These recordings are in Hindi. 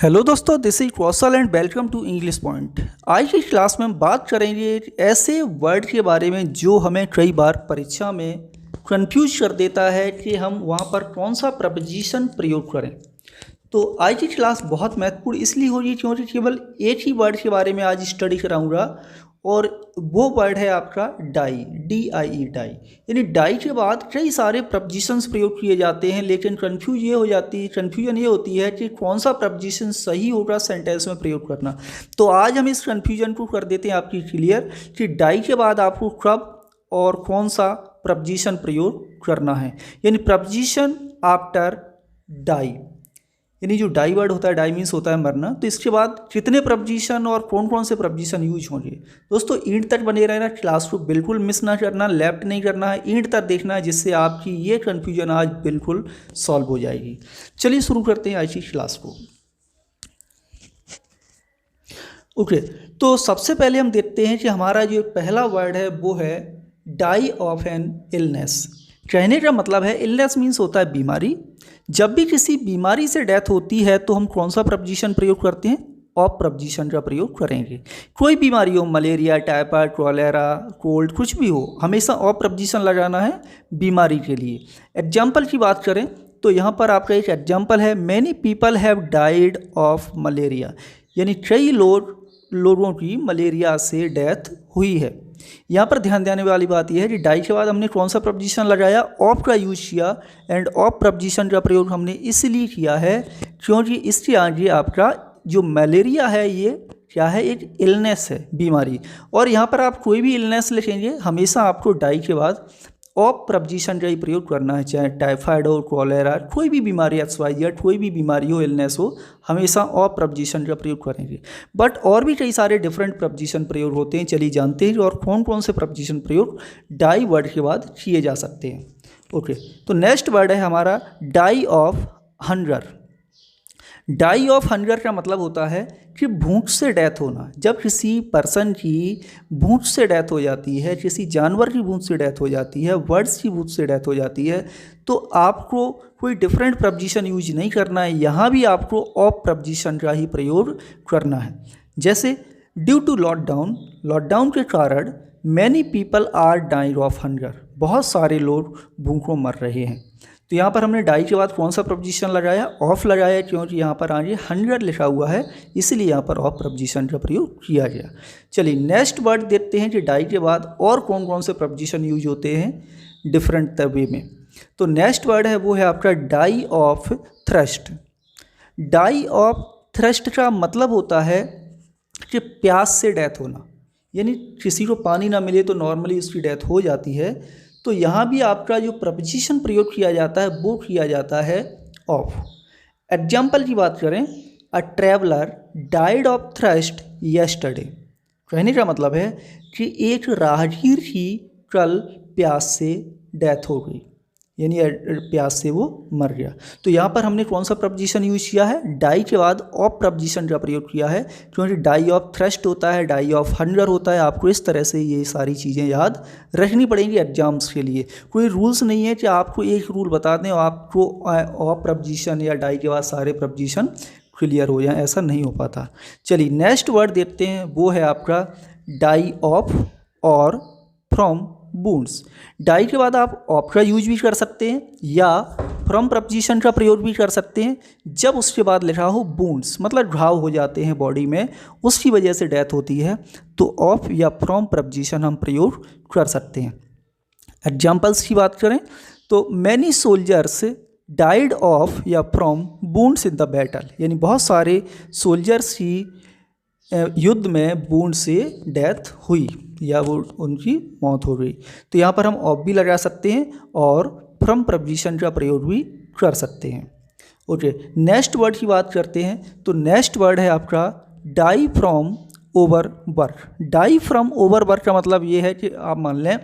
हेलो दोस्तों, this is Kaushal and welcome to English Point. आज की क्लास में हम बात करेंगे ऐसे वर्ड के बारे में जो हमें कई बार परीक्षा में कंफ्यूज कर देता है कि हम वहाँ पर कौन सा प्रपोजिशन प्रयोग करें। तो आज की क्लास बहुत महत्वपूर्ण इसलिए होगी क्योंकि केवल एक ही वर्ड के बारे में आज स्टडी कराऊंगा और वो वर्ड है आपका डाई, DIE डाई। यानी डाई के बाद कई सारे प्रपोजिशंस प्रयोग किए जाते हैं, लेकिन कन्फ्यूजन ये होती है कि कौन सा प्रपोजिशन सही होगा सेंटेंस में प्रयोग करना। तो आज हम इस कन्फ्यूजन को कर देते हैं आपकी क्लियर कि डाई के बाद आपको कब और कौन सा प्रपोजिशन प्रयोग करना है, यानी प्रपोजिशन आफ्टर डाई। यानी जो डाई वर्ड होता है, डाई मीन्स होता है मरना, तो इसके बाद कितने प्रपोजिशन और कौन कौन से प्रपोजिशन यूज होंगे। दोस्तों एंड तक बने रहना, क्लास को बिल्कुल मिस ना करना, लेफ्ट नहीं करना है, एंड तक देखना है, जिससे आपकी ये कन्फ्यूजन आज बिल्कुल सॉल्व हो जाएगी। चलिए शुरू करते हैं आज की क्लास को। ओके, तो सबसे पहले हम देखते हैं कि हमारा जो पहला वर्ड है वो है डाई ऑफ एन इलनेस। कहने का मतलब है इलनेस मीन्स होता है बीमारी। जब भी किसी बीमारी से डेथ होती है तो हम कौन सा प्रपोजिशन प्रयोग करते हैं? ऑफ प्रपोजिशन का प्रयोग करेंगे। कोई बीमारी हो, मलेरिया, टाइफाइड, कॉलेरा, कोल्ड, कुछ भी हो, हमेशा ऑफ प्रपोजिशन लगाना है बीमारी के लिए। एग्जाम्पल की बात करें तो यहाँ पर आपका एक एग्जाम्पल है, many people have died of malaria. यानी कई लोगों की मलेरिया से डेथ हुई है। यहाँ पर ध्यान देने वाली बात यह है कि डाई के बाद हमने कौन सा प्रपोजिशन लगाया? ऑफ का यूज किया। एंड ऑफ प्रपोजिशन का प्रयोग हमने इसलिए किया है क्योंकि इसके आगे आपका जो मलेरिया है ये क्या है? एक इलनेस है, बीमारी। और यहाँ पर आप कोई भी इलनेस लिखेंगे हमेशा आपको डाई के बाद ऑफ प्रपोजिशन का ही प्रयोग करना है, चाहे टाइफाइड हो, कॉलेरा, कोई भी बीमारी, XYZ कोई भी बीमारी हो, इलनेस हो, हमेशा ऑफ प्रपोजिशन का प्रयोग करेंगे। बट और भी कई सारे डिफरेंट प्रपोजिशन प्रयोग होते हैं, चलिए जानते हैं और कौन कौन से प्रपोजिशन प्रयोग डाई वर्ड के बाद किए जा सकते हैं। ओके, तो नेक्स्ट वर्ड है हमारा die of hunger. Die of hunger का मतलब होता है कि भूख से डेथ होना। जब किसी पर्सन की भूख से डेथ हो जाती है, किसी जानवर की भूख से डेथ हो जाती है, बर्ड्स की भूख से डेथ हो जाती है, तो आपको कोई डिफरेंट प्रपोजिशन यूज नहीं करना है, यहाँ भी आपको ऑफ प्रपोजिशन का ही प्रयोग करना है। जैसे ड्यू टू लॉकडाउन के कारण many people are dying of hunger. बहुत सारे लोग भूखों मर रहे हैं। तो यहाँ पर हमने डाई के बाद कौन सा प्रपोजिशन लगाया? ऑफ लगाया, क्योंकि यहाँ पर आगे हंगर लिखा हुआ है, इसलिए यहाँ पर ऑफ प्रपोजिशन का प्रयोग किया गया। चलिए नेक्स्ट वर्ड देखते हैं कि डाई के बाद और कौन कौन से प्रपोजिशन यूज होते हैं डिफरेंट वे में। तो नेक्स्ट वर्ड है वो है आपका die of thirst. Die of thirst का मतलब होता है कि प्यास से डेथ होना। यानी किसी को पानी ना मिले तो नॉर्मली उसकी डेथ हो जाती है, तो यहाँ भी आपका जो प्रपोजिशन प्रयोग किया जाता है वो किया जाता है ऑफ। एग्जाम्पल की बात करें, a traveller died of thrust yesterday. कहने का मतलब है कि एक राहगीर की कल प्यास से डेथ हो गई, यानी प्यास से वो मर गया। तो यहाँ पर हमने कौन सा प्रपोजिशन यूज किया है? डाई के बाद ऑफ प्रपोजिशन का प्रयोग किया है, क्योंकि डाई ऑफ थ्रस्ट होता है, डाई ऑफ हंगर होता है। आपको इस तरह से ये सारी चीज़ें याद रखनी पड़ेंगी एग्जाम्स के लिए। कोई रूल्स नहीं है कि आपको एक रूल बता दें और आपको ऑफ प्रपोजिशन या डाई के बाद सारे प्रपोजिशन क्लियर हो जाए, ऐसा नहीं हो पाता। चलिए नेक्स्ट वर्ड देखते हैं, वो है आपका डाई ऑफ और फ्रॉम वुंड्स। डाई के बाद आप ऑफ का यूज भी कर सकते हैं या फ्रॉम प्रपोजिशन का प्रयोग भी कर सकते हैं जब उसके बाद लिखा हो वुंड्स, मतलब घाव हो जाते हैं बॉडी में, उसकी वजह से डेथ होती है, तो ऑफ या फ्रॉम प्रपोजिशन हम प्रयोग कर सकते हैं। एग्जाम्पल्स की बात करें तो मैनी सोल्जर्स डाइड ऑफ या from wounds in the battle. यानी बहुत सारे सोल्जर्स की युद्ध में वुंड से डेथ हुई या वो उनकी मौत हो गई। तो यहाँ पर हम ऑफ भी लगा सकते हैं और फ्रॉम प्रपोजिशन का प्रयोग भी कर सकते हैं। ओके, नेक्स्ट वर्ड की बात करते हैं। तो नेक्स्ट वर्ड है आपका die from overwork. Die from overwork का मतलब ये है कि आप मान लें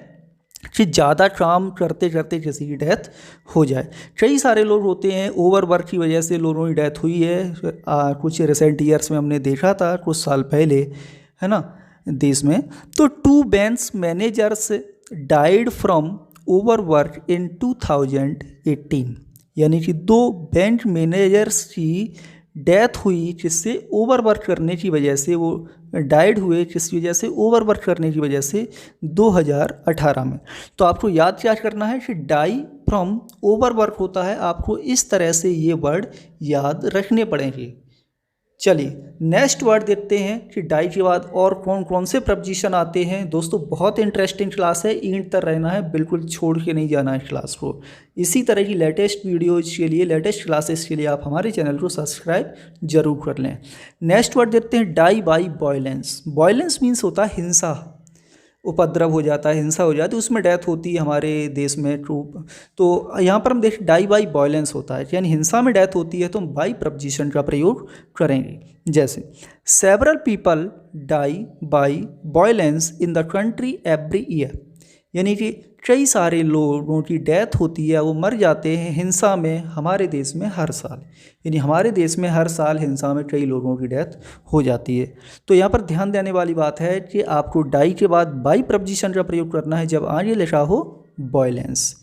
कि ज़्यादा काम करते करते किसी की डेथ हो जाए। कई सारे लोग होते हैं ओवरवर्क की वजह से लोगों की डेथ हुई है। कुछ रिसेंट ईयर्स में हमने देखा था, कुछ साल पहले, है ना, देश में। तो 2 bank managers died from overwork in 2018। यानी कि 2 बैंक मैनेजर्स की डेथ हुई जिससे ओवरवर्क करने की वजह से, वो डाइड हुए जिस वजह से ओवरवर्क करने की वजह से 2018 में। तो आपको याद क्या करना है कि डाई फ्रॉम ओवरवर्क होता है, आपको इस तरह से ये वर्ड याद रखने पड़ेंगे। चलिए नेक्स्ट वर्ड देखते हैं कि डाई के बाद और कौन कौन से प्रपोजिशन आते हैं। दोस्तों बहुत इंटरेस्टिंग क्लास है, एंड तक रहना है, बिल्कुल छोड़ के नहीं जाना है क्लास को। इसी तरह की लेटेस्ट वीडियोज के लिए, लेटेस्ट क्लासेस के लिए आप हमारे चैनल को सब्सक्राइब जरूर कर लें। नेक्स्ट वर्ड देखते हैं die by violence. Violence means होता है हिंसा, उपद्रव हो जाता है, हिंसा हो जाती है, उसमें डेथ होती है हमारे देश में ट्रूप। तो यहाँ पर हम देख डाई बाई वायलेंस होता है, यानी हिंसा में डेथ होती है तो हम बाई प्रपोजिशन का प्रयोग करेंगे। जैसे several people die by violence in the country every year, यानी कि कई सारे लोगों की डेथ होती है, वो मर जाते हैं हिंसा में हमारे देश में हर साल। यानी हमारे देश में हर साल हिंसा में कई लोगों की डेथ हो जाती है। तो यहाँ पर ध्यान देने वाली बात है कि आपको डाई के बाद बाई प्रपोजिशन का प्रयोग करना है जब आगे लिखा हो वायलेंस।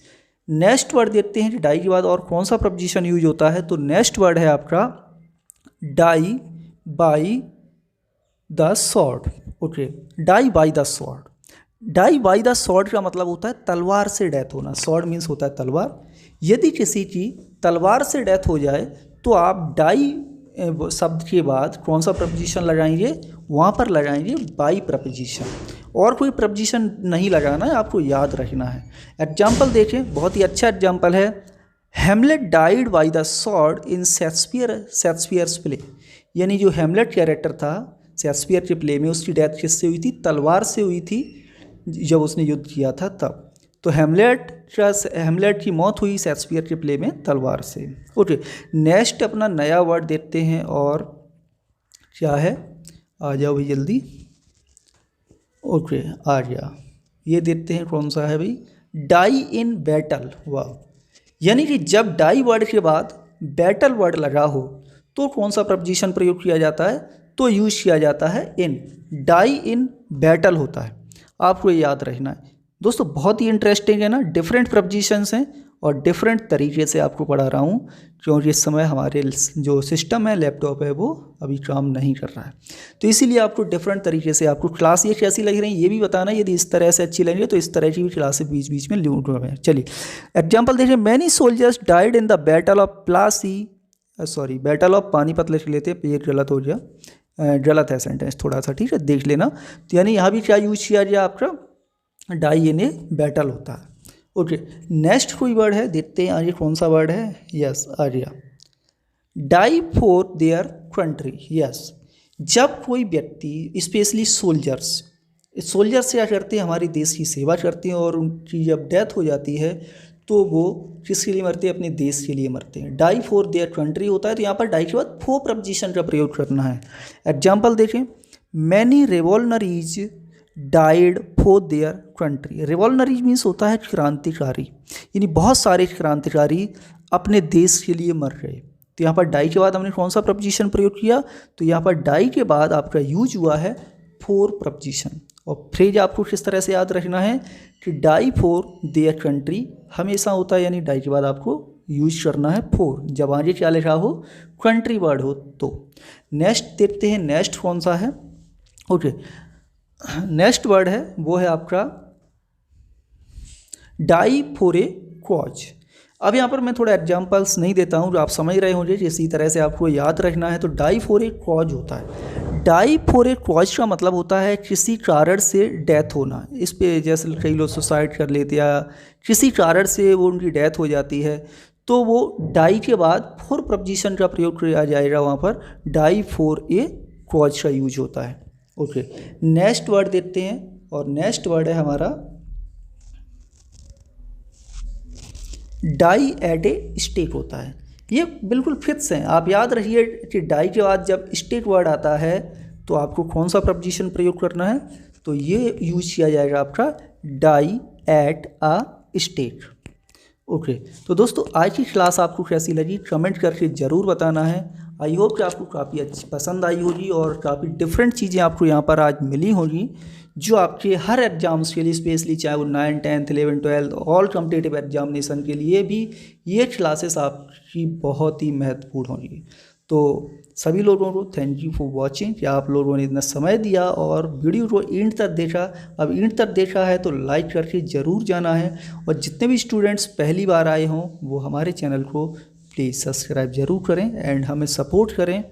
नेक्स्ट वर्ड देखते हैं कि डाई के बाद और कौन सा प्रपोजिशन यूज होता है। तो नेक्स्ट वर्ड है आपका die by the sword. Okay, die by the sword. Die by the sword का मतलब होता है तलवार से डेथ होना। स्वॉर्ड मीन्स होता है तलवार। यदि किसी की तलवार से डेथ हो जाए तो आप डाई शब्द के बाद कौन सा प्रपोजिशन लगाएंगे, वहाँ पर लगाएंगे बाई प्रपोजिशन, और कोई प्रपोजिशन नहीं लगाना है, आपको याद रखना है। एग्जाम्पल देखें, बहुत ही अच्छा एग्जाम्पल है। Hamlet died by the sword in Shakespeare's play, यानी जो हेमलेट कैरेक्टर था शेक्सपियर के प्ले में, उसकी डेथ किससे हुई थी, तलवार से हुई थी जब उसने युद्ध किया था तब। तो हेमलेट की मौत हुई शेक्सपियर के प्ले में तलवार से। ओके, नेक्स्ट अपना नया वर्ड देखते हैं, और क्या है, आ जाओ भाई जल्दी। ओके आ गया, ये देखते हैं कौन सा है भाई, डाई इन बैटल। वाह, यानी कि जब डाई वर्ड के बाद बैटल वर्ड लगा हो तो कौन सा प्रपोजिशन प्रयोग किया जाता है, तो यूज किया जाता है इन। डाई इन बैटल होता है, आपको ये याद रखना है। दोस्तों बहुत ही इंटरेस्टिंग है ना, डिफरेंट प्रपोजिशंस हैं और डिफरेंट तरीके से आपको पढ़ा रहा हूँ, क्योंकि इस समय हमारे जो सिस्टम है, लैपटॉप है, वो अभी काम नहीं कर रहा है। तो इसीलिए आपको डिफरेंट तरीके से आपको क्लास ये कैसी लग रही है ये भी बताना। यदि इस तरह से अच्छी लगी तो इस तरह की भी क्लासेस बीच बीच में लूट रहे। चलिए एग्जाम्पल देखिए, many soldiers died in the battle of battle of Panipat लिख लेते हैं, पेज गलत हो गया, गलत है सेंटेंस थोड़ा सा, ठीक है, देख लेना। तो यानी यहाँ भी क्या यूज किया गया, आपका डाई इन ए बैटल होता है। ओके, नेक्स्ट कोई वर्ड है, देखते हैं आगे कौन सा वर्ड है। यस आ गया, die for their country. Yes, जब कोई व्यक्ति स्पेशली सोल्जर्स क्या करते हैं, हमारे देश की सेवा करते हैं, और उनकी जब डेथ हो जाती है तो वो किसके लिए मरते हैं, अपने देश के लिए मरते हैं। डाई फॉर देयर कंट्री होता है, तो यहाँ पर डाई के बाद फॉर प्रपोजिशन का प्रयोग करना है। एग्जाम्पल देखें, many revolutionaries died for their country. Revolutionaries means होता है क्रांतिकारी, यानी बहुत सारे क्रांतिकारी अपने देश के लिए मर गए। तो यहाँ पर डाई के बाद हमने कौन सा प्रपोजिशन प्रयोग किया, तो यहाँ पर डाई के बाद आपका यूज हुआ है फॉर प्रपोजिशन। और फ्रेज आपको किस तरह से याद रखना है कि डाई फॉर देयर कंट्री हमेशा होता है, यानी डाई के बाद आपको यूज करना है फॉर, जब आगे क्या लिखा हो, कंट्री वर्ड हो तो। नेक्स्ट देखते हैं, नेक्स्ट कौन सा है। ओके, नेक्स्ट वर्ड है वो है आपका डाई फॉर ए कॉज। अब यहाँ पर मैं थोड़ा एग्जांपल्स नहीं देता हूँ, जो आप समझ रहे होंगे, इसी तरह से आपको याद रखना है। तो डाई फॉर ए कॉज होता है। डाई फॉर ए कॉज का मतलब होता है किसी कारण से डेथ होना। इस पे जैसे कई लोग सुसाइड कर लेते या किसी कारण से वो उनकी डेथ हो जाती है, तो वो डाई के बाद फॉर प्रपोजिशन का प्रयोग किया जाएगा, वहाँ पर डाई फॉर ए कॉज का यूज होता है। ओके, नेक्स्ट वर्ड देखते हैं, और नेक्स्ट वर्ड है हमारा डाई एट ए स्टेट होता है। ये बिल्कुल फिक्स है, आप याद रखिए कि डाई के बाद जब स्टेट वर्ड आता है तो आपको कौन सा प्रपोजिशन प्रयोग करना है, तो ये यूज किया जाएगा आपका die at a state. Okay, तो दोस्तों आज की क्लास आपको कैसी लगी कमेंट करके ज़रूर बताना है। आई होप कि आपको काफ़ी अच्छी पसंद आई होगी, और काफ़ी डिफरेंट चीज़ें आपको यहाँ पर आज मिली होगी, जो आपके हर एग्जाम्स के लिए, स्पेशली चाहे वो 9th 10th 11th 12th all competitive examination के लिए भी ये क्लासेस आपकी बहुत ही महत्वपूर्ण होंगी। तो सभी लोगों को थैंक यू फॉर वॉचिंग कि आप लोगों ने इतना समय दिया और वीडियो को एंड तक देखा। अब एंड तक देखा है तो लाइक करके ज़रूर जाना है, और जितने भी स्टूडेंट्स पहली बार आए हों वो हमारे चैनल को प्लीज़ सब्सक्राइब ज़रूर करें एंड हमें सपोर्ट करें।